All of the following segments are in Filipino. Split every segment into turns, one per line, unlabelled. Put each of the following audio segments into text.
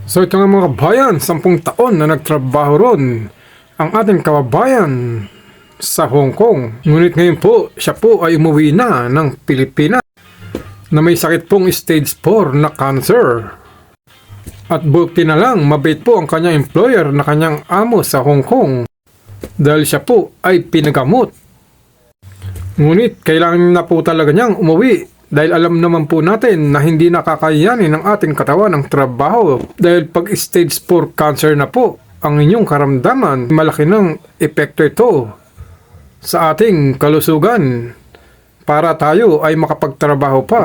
So ito nga mga kabayan, 10 taon na nagtrabaho ron ang ating kababayan sa Hong Kong. Ngunit ngayon po, siya po ay umuwi na ng Pilipinas na may sakit pong stage 4 na cancer. At buti na lang, mabait po ang kanyang employer na kanyang amo sa Hong Kong dahil siya po ay pinagamot. Ngunit kailangan na po talaga niyang umuwi dahil alam naman po natin na hindi nakakayanin ng ating katawan ang trabaho dahil pag stage 4 cancer na po ang inyong karamdaman, malaki ng epekto ito sa ating kalusugan para tayo ay makapagtrabaho pa.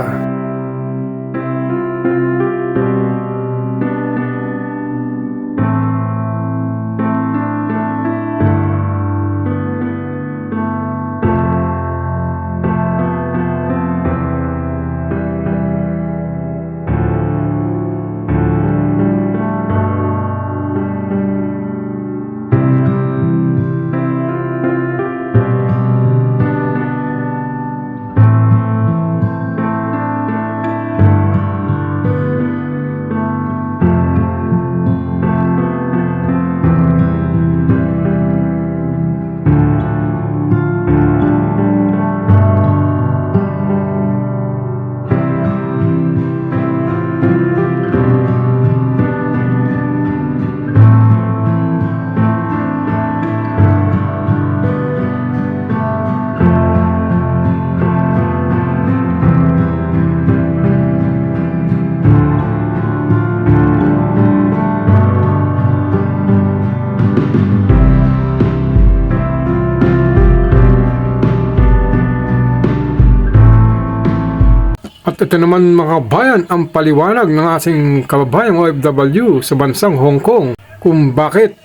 At ito naman mga kabayan ang paliwanag ng ating kababayang OFW sa bansang Hong Kong kung bakit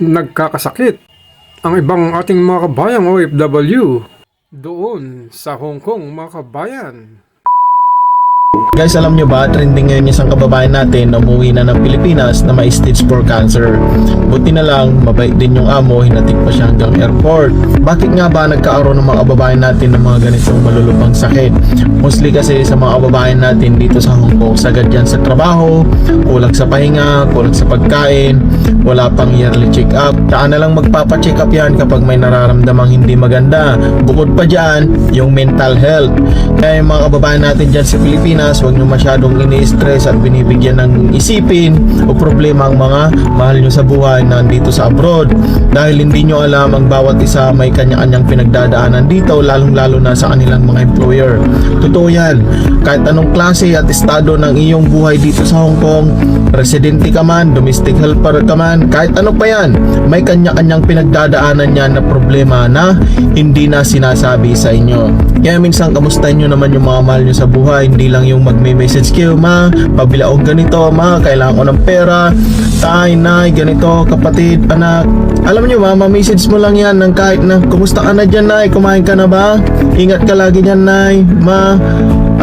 nagkakasakit ang ibang ating mga kabayang OFW doon sa Hong Kong mga kabayan.
Guys, alam nyo ba, trending ngayon isang kababayan natin na umuwi na ng Pilipinas na may stage 4 cancer. Buti na lang, mabait din yung amo, hinatid pa siya hanggang airport. Bakit nga ba nagkaaroon ng mga kababayan natin ng mga ganitong malulubhang sakit? Mostly kasi sa mga kababayan natin dito sa Hong Kong, sagad yan sa trabaho, kulang sa pahinga, kulang sa pagkain, wala pang yearly check-up. Saan na lang magpapacheck up yan kapag may nararamdamang hindi maganda. Bukod pa dyan, yung mental health. Kaya yung mga kababayan natin dyan sa Pilipinas, huwag nyo masyadong ini-stress at binibigyan ng isipin o problema ang mga mahal nyo sa buhay na nandito sa abroad. Dahil hindi nyo alam ang bawat isa may kanya-kanyang pinagdadaanan dito, lalong-lalo na sa kanilang mga employer. Totoo yan. Kahit anong klase at estado ng iyong buhay dito sa Hong Kong, residente ka man, domestic helper ka man, kahit ano pa yan, may kanya-kanyang pinagdadaanan yan na problema na hindi na sinasabi sa inyo. Kaya minsan kamustahin nyo naman yung mga mahal nyo sa buhay, hindi lang yung magme-message kayo, ma, pabila akong ganito, ma, kailangan ko ng pera, tay, nay, ganito, kapatid, anak. Alam nyo ba, ma-message mo lang yan ng kahit na, kumusta ka na dyan, nay, kumain ka na ba? Ingat ka lagi dyan, nay, ma,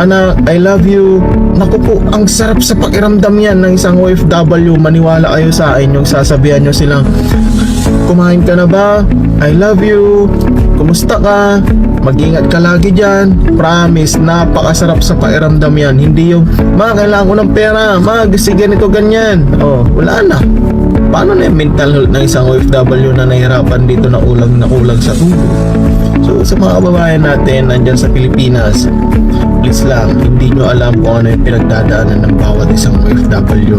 anak, I love you. Naku po, ang sarap sa pakiramdam yan ng isang OFW. Maniwala kayo sa akin, yung sasabihan nyo silang, kumain ka na ba? I love you. Kumusta ka? Mag-ingat ka lagi dyan. Promise, napakasarap sa pakiramdam yan. Hindi yung, ma, kailangan ko ng pera, ma, sige ganito ganyan. Oh, wala na. Paano na yung mental health ng isang OFW na nahihirapan dito na ulang sa tubo? So sa mga kababayan natin nandyan sa Pilipinas, please lang, hindi nyo alam kung ano yung pinagdadaanan ng bawat isang OFW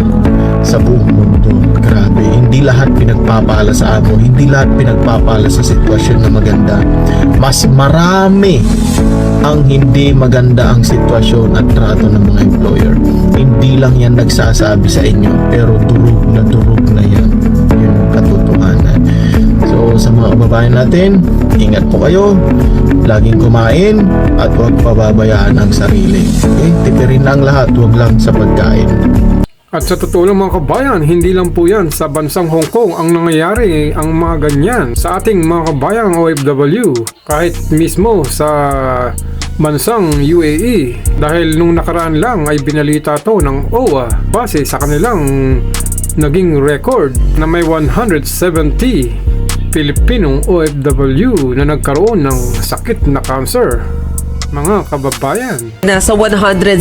sa buong mundo. Grabe, hindi lahat pinagpapala sa amo, hindi lahat pinagpapala sa sitwasyon na maganda. Mas marami ang hindi maganda ang sitwasyon at trato ng mga employer. Hindi lang yan nagsasabi sa inyo, pero durog na yan. Yun ang katotohanan. So sa mga kababayan natin, ingat po kayo, laging kumain at huwag pababayaan ang sarili. Okay? Tipirin lang lahat, huwag lang sa pagkain.
At sa totoo lang mga kabayan, hindi lang po yan sa bansang Hong Kong ang nangyayari ang mga ganyan sa ating mga kabayang OFW. Kahit mismo sa bansang UAE. Dahil nung nakaraan lang ay binalita to ng OWA base sa kanilang naging record na may 170 Pilipinong OFW na nagkaroon ng sakit na cancer. mga kababayan.
Nasa 170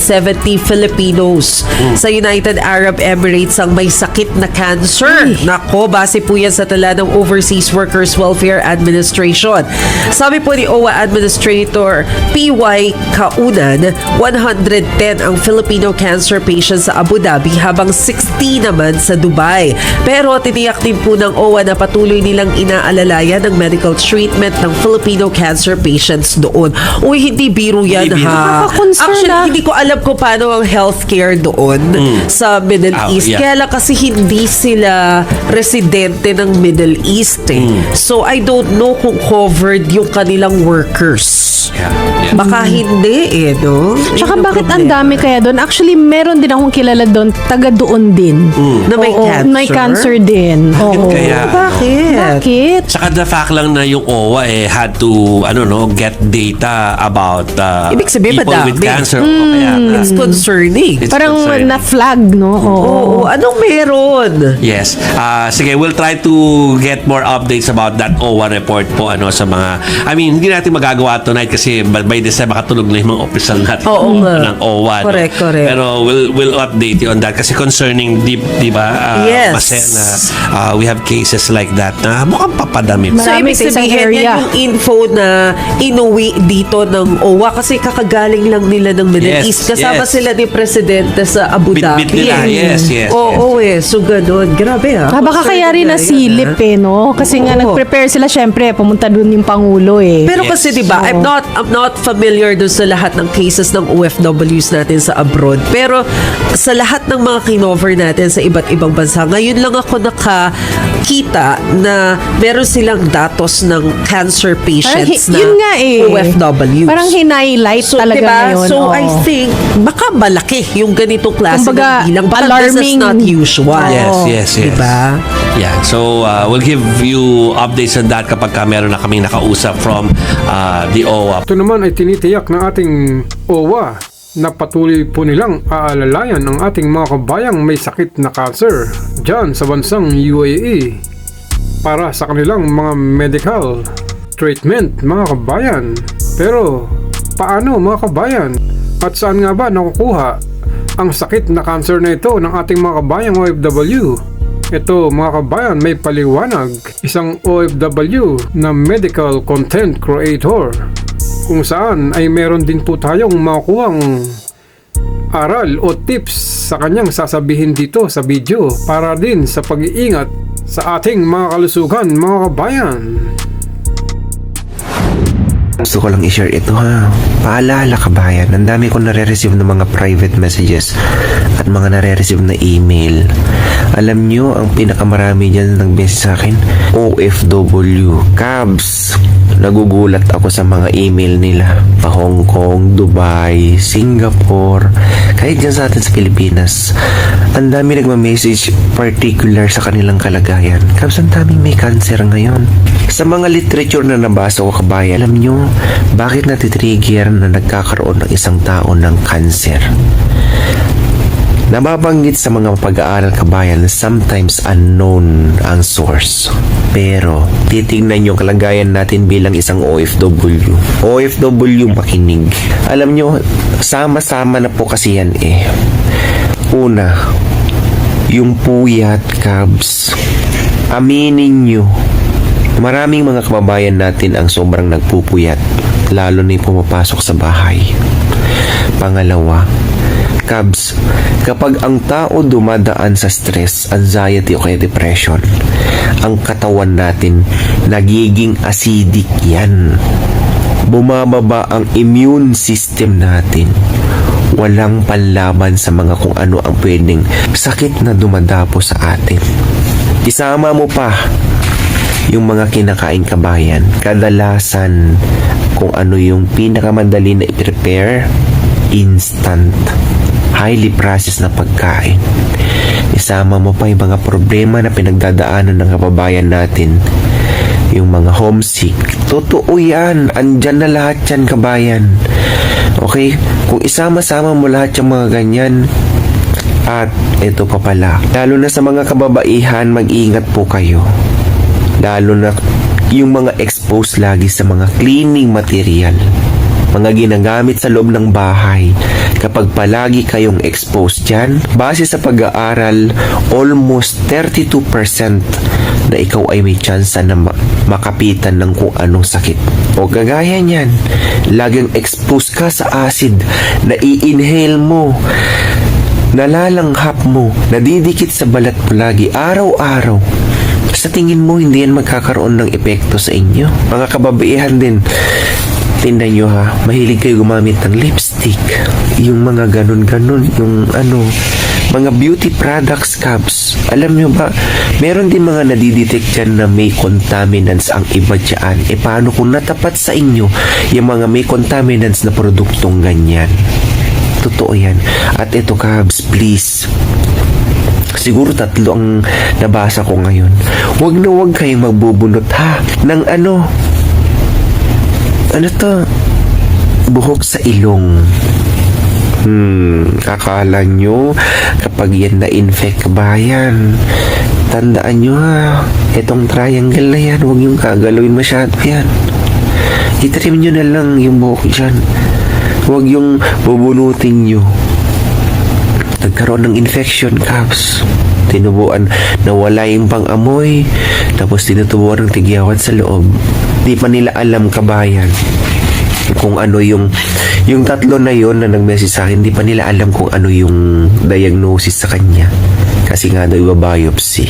Filipinos sa United Arab Emirates ang may sakit na cancer. Nako, base po yan sa tala ng Overseas Workers Welfare Administration. Sabi po ni OWA Administrator PY Kaunan, 110 ang Filipino cancer patients sa Abu Dhabi habang 60 naman sa Dubai. Pero tiniyak din po ng OWA na patuloy nilang inaalalayan ng medical treatment ng Filipino cancer patients doon. Uy, hindi biro yan,
Hindi biro.
ha?
Nakaka-concern,
Actually,
ah.
hindi ko alam kung paano ang healthcare doon sa Middle East.
Yeah.
Kaya lang kasi hindi sila residente ng Middle East eh. So, I don't know kung covered yung kanilang workers.
Yeah.
Baka hindi eh, no?
Tsaka
Yun ang
bakit ang
problema.
dami kaya doon? Actually, meron din akong kilala doon, taga doon din.
Na may
Oo,
cancer?
may cancer din. Oo.
kaya?
Bakit?
Bakit?
Saka the fact lang na yung OWA had to get data about
Ibig sabihin,
people with
madami.
cancer. O kaya nga.
It's concerning.
It's
Parang
concerning.
na-flag, no? Oo.
Oo, anong meron?
Yes. Sige, we'll try to get more updates about that OWA report po sa mga hindi natin magagawa tonight kasi by December makatulog na yung mga official natin
Oo nga.
ng OWA. no?
Correct.
Pero we'll update you on that kasi concerning di ba?
Yes.
Mase na we have cases like that na mukhang papadami.
So,
Marami
ibig
sa isang
sabihin
area.
yan yung info na inuwi dito ng OWA kasi kakagaling lang nila ng Middle
Yes,
East. Kasama
yes.
sila ni Presidente sa Abu Dhabi.
Bit nila, yes.
Oo, so ganun. Grabe ha.
Baka kaya rin nasilip no? Kasi nga
Oo.
nag-prepare sila, syempre, pumunta doon yung Pangulo eh.
Pero
Yes.
kasi 'di ba, I'm not familiar dun sa lahat ng cases ng OFWs natin sa abroad. Pero sa lahat ng mga kinover natin sa iba't ibang bansa, ngayon lang ako nakakita na meron silang datos ng cancer patients na
yun nga eh.
OFWs.
Parang hinighlight talaga
diba?
ngayon.
So,
oo.
I think, baka malaki yung ganitong klase
Kumbaga,
ng bilang. Baka
alarming.
this is not usual.
Yes.
Diba?
Yeah. So, we'll give you updates on that kapag meron na kaming nakausap from the OWA.
Ito naman ay tinitiyak ng ating OWA na patuloy po nilang aalalayan ang ating mga kabayang may sakit na cancer dyan sa bansang UAE para sa kanilang mga medical treatment, mga kabayan. Pero paano, mga kabayan? At saan nga ba nakukuha ang sakit na cancer na ito ng ating mga kabayang OFW? Ito, mga kabayan, may paliwanag isang OFW na medical content creator kung saan ay meron din po tayong makukuhang aral o tips sa kanyang sasabihin dito sa video para din sa pag-iingat sa ating mga kalusugan, mga kabayan.
Gusto ko lang i-share ito ha. Paalala kabayan, ang dami ko nare-receive ng mga private messages at mga nare-receive na email. Alam nyo, ang pinakamarami dyan nag-message sa akin, OFW, Cabs. Nagugulat ako sa mga email nila. Pa Hong Kong, Dubai, Singapore, kahit dyan sa atin sa Pilipinas. Ang dami nagma-message particular sa kanilang kalagayan. Cabs, ang daming may cancer ngayon. Sa mga literature na nabasa ko kabayan, alam nyo, bakit natitrigger na nagkakaroon ng isang tao ng cancer? Nababanggit sa mga pag-aaral kabayan na sometimes unknown ang source. Pero, titignan yung kalagayan natin bilang isang OFW. OFW makinig. Alam nyo, sama-sama na po kasi yan eh. Una, yung puyat, Cabs. Aminin nyo, maraming mga kababayan natin ang sobrang nagpupuyat, lalo na yung pumapasok sa bahay. Pangalawa, Cabs, kapag ang tao dumadaan sa stress, anxiety o kaya depression, ang katawan natin nagiging acidic yan. Bumababa ang immune system natin. Walang panlaban sa mga kung ano ang pwedeng sakit na dumadapo sa atin. Isama mo pa yung mga kinakain kabayan. Kadalasan kung ano yung pinakamadali na i-prepare, instant, highly processed na pagkain. Isama mo pa yung mga problema na pinagdadaanan ng kababayan natin, yung mga homesick. Totoo yan, andyan na lahat yan kabayan. Okay, kung isama-sama mo lahat yung mga ganyan. At ito pa pala, lalo na sa mga kababaihan, mag-ingat po kayo. Lalo na yung mga exposed lagi sa mga cleaning material. mga ginagamit sa loob ng bahay. Kapag palagi kayong exposed dyan, base sa pag-aaral, almost 32% na ikaw ay may tsansa na makapitan ng kung anong sakit. O kagaya niyan, laging exposed ka sa acid na i-inhale mo, nalalanghap mo, nadidikit sa balat mo lagi, araw-araw. Sa tingin mo, hindi yan magkakaroon ng epekto sa inyo. Mga kababaihan din, tingnan nyo ha, mahilig kayo gumamit ng lipstick, yung mga ganun-ganun, yung mga beauty products, Cabs. Alam nyo ba, meron din mga nadidetect dyan na may contaminants ang iba dyan. E paano kung natapat sa inyo yung mga may contaminants na produktong ganyan? Totoo yan. At ito, Cabs, please, siguro 3 ang nabasa ko ngayon. Huwag kayong magbubunot ha ng ano to, buhok sa ilong. Akala nyo kapag yan na-infect ba yan? Tandaan nyo ha, itong triangle na yan, huwag yung kagalawin masyado yan. Itrim nyo na lang yung buhok dyan. Huwag yung bubunutin nyo. Nagkaroon ng infection, Cabs. Tinubuan, nawala yung pang-amoy, tapos tinutubuan ng tigyawan sa loob. Di pa nila alam, kabayan, kung ano yung 3 na yon na nag-message sa akin, di pa nila alam kung ano yung diagnosis sa kanya. Kasi nga daw iba-biopsy.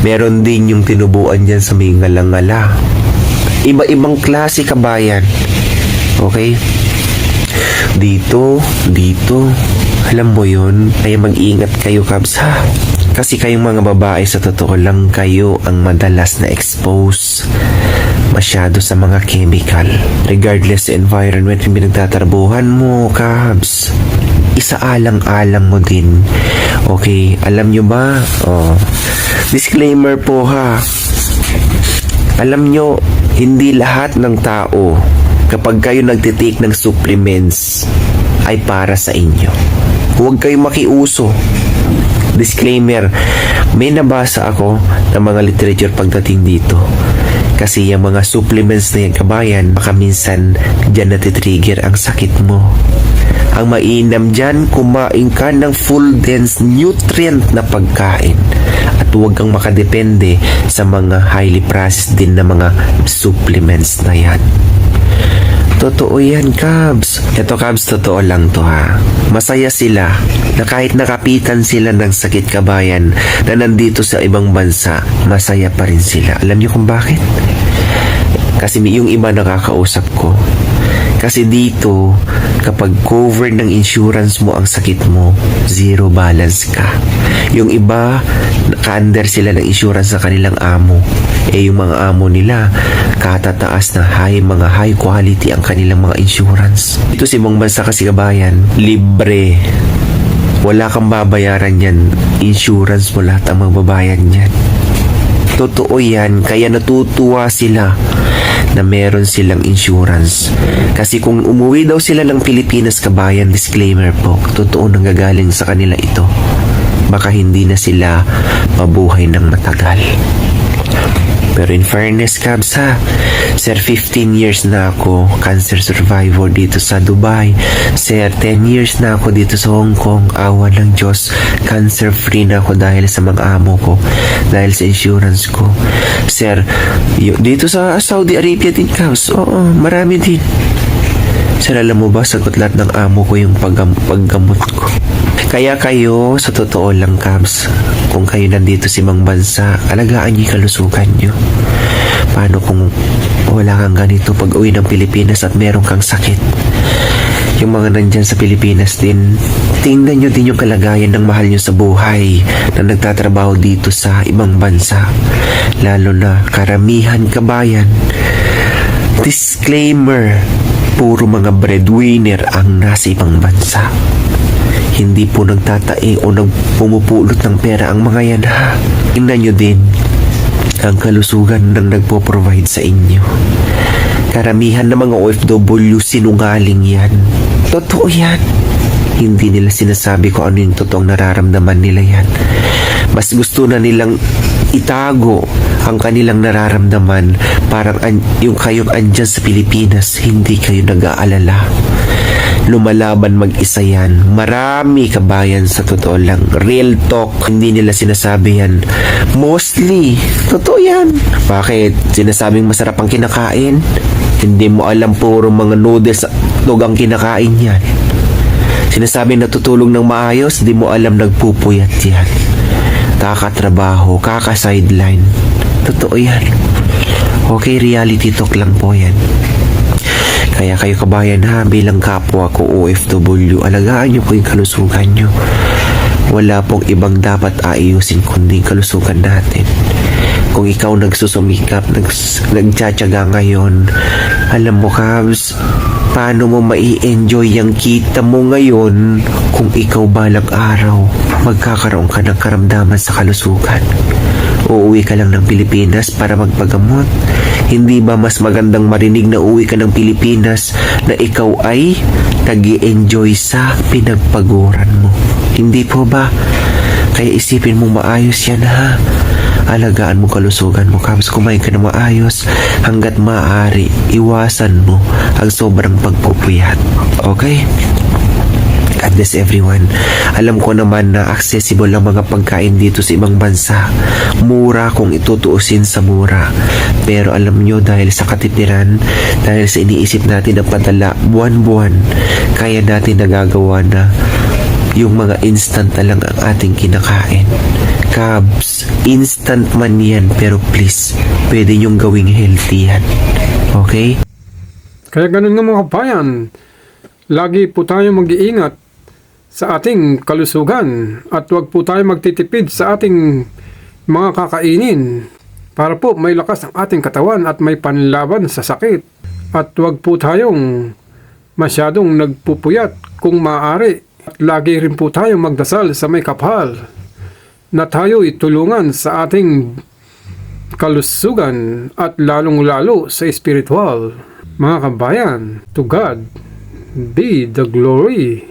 Meron din yung tinubuan dyan sa may ngala-ngala. Iba-ibang klase, kabayan. Okay? Dito. Alam mo yun, kaya mag-ingat kayo, Cabs, ha? Kasi kayong mga babae, sa totoo lang, kayo ang madalas na expose masyado sa mga chemical. Regardless sa environment yung pinagtatrabuhan mo, Cabs, isaalang-alang mo din. Okay, alam nyo ba? Disclaimer po ha. Alam nyo, hindi lahat ng tao, kapag kayo nagtitake ng supplements, ay para sa inyo. Huwag kayong makiuso. Disclaimer, may nabasa ako ng mga literature pagdating dito. Kasi yung mga supplements na yan, kabayan, baka minsan dyan natitrigger ang sakit mo. Ang mainam dyan, kumain ka ng full dense nutrient na pagkain. At huwag kang makadepende sa mga highly processed din na mga supplements na yan. Totoo yan, Cabs. Ito, Cabs, totoo lang to ha. Masaya sila na kahit nakapitan sila ng sakit, kabayan, na nandito sa ibang bansa, masaya pa rin sila. Alam niyo kung bakit? Kasi yung iba nakakausap ko. Kasi dito, kapag covered ng insurance mo ang sakit mo, zero balance ka. Yung iba, naka-under sila ng insurance sa kanilang amo. Yung mga amo nila, katataas na mga high quality ang kanilang mga insurance. Ito sa ibang bansa kasi, kabayan, libre. Wala kang babayaran yan. Insurance mo lahat ang magbabayad yan. Totoo yan, kaya natutuwa sila na meron silang insurance. Kasi kung umuwi daw sila ng Pilipinas, kabayan, disclaimer po, totoo nanggagaling sa kanila ito. Baka hindi na sila mabuhay ng matagal. Pero in fairness, Cabs, ha, Sir, 15 years na ako cancer survivor dito sa Dubai. Sir, 10 years na ako dito sa Hong Kong. Awa ng Diyos, cancer free na ako dahil sa mga amo ko, dahil sa insurance ko. Sir, dito sa Saudi Arabia din, Cabs. Oo, marami din. Sir, alam mo ba, sagot lahat ng amo ko yung paggamot ko. Kaya kayo, sa totoo lang, Cabs, kung kayo nandito sa ibang bansa, alagaan niyo yung kalusugan niyo. Paano kung wala kang ganito pag uwi ng Pilipinas at meron kang sakit? Yung mga nandyan sa Pilipinas din, tingnan nyo din yung kalagayan ng mahal nyo sa buhay na nagtatrabaho dito sa ibang bansa. Lalo na karamihan, kabayan. Disclaimer, puro mga breadwinner ang nasa ibang bansa. Hindi po nagtatae o pumupulot ng pera ang mga yan, ha. Tingnan nyo din ang kalusugan ng nagpo-provide sa inyo. Karamihan ng mga OFW, sinungaling yan. Totoo yan. Hindi nila sinasabi kung ano yung totoong nararamdaman nila yan. Mas gusto na nilang itago ang kanilang nararamdaman. Parang yung kayong andyan sa Pilipinas, hindi kayo nag-aalala. Lumalaban mag-isa yan. Marami kabayan, sa totoo lang. Real talk, hindi nila sinasabi yan. Mostly, totoo yan. Bakit? Sinasabing masarap ang kinakain? Hindi mo alam, puro mga noodles at itlog ang kinakain yan. Sinasabing natutulog ng maayos, di mo alam nagpupuyat yan. Kakatrabaho, kaka-sideline. Totoo yan. Okay, reality talk lang po yan. Kaya kayo kabayan ha, bilang kapwa ko OFW, alagaan nyo po yung kalusugan nyo. Wala pong ibang dapat aayusin kundi kalusugan natin. Kung ikaw nagsusumikap, nagtsatsaga ngayon, alam mo Kabs, paano mo mai-enjoy yung kita mo ngayon kung ikaw balang araw magkakaroon ka ng karamdaman sa kalusugan? Uuwi ka lang ng Pilipinas para magpagamot. Hindi ba mas magandang marinig na uwi ka ng Pilipinas na ikaw ay nag-i-enjoy sa pinagpaguran mo? Hindi po ba? Kaya isipin mo maayos yan ha. Alagaan mo kalusugan mo, Kabs. Kumain ka na maayos. Hanggat maaari, iwasan mo ang sobrang pagpupuyat. Okay? God bless everyone. Alam ko naman na accessible ang mga pagkain dito sa ibang bansa. Mura kung itutuusin sa mura. Pero alam nyo, dahil sa katipiran, dahil sa iniisip natin na padala buwan-buwan, kaya natin nagagawa na yung mga instant na lang ang ating kinakain. Kabs, instant man yan, pero please, pwede nyong gawing healthy yan. Okay?
Kaya ganun nga mga kabayan, lagi po tayo mag-iingat sa ating kalusugan at huwag po tayo magtitipid sa ating mga kakainin para po may lakas ang ating katawan at may panlaban sa sakit. At huwag po tayong masyadong nagpupuyat kung maaari. At lagi rin po tayong magdasal sa may kapal na tayo itulungan sa ating kalusugan at lalong-lalo sa spiritual. Mga kabayan, to God be the glory.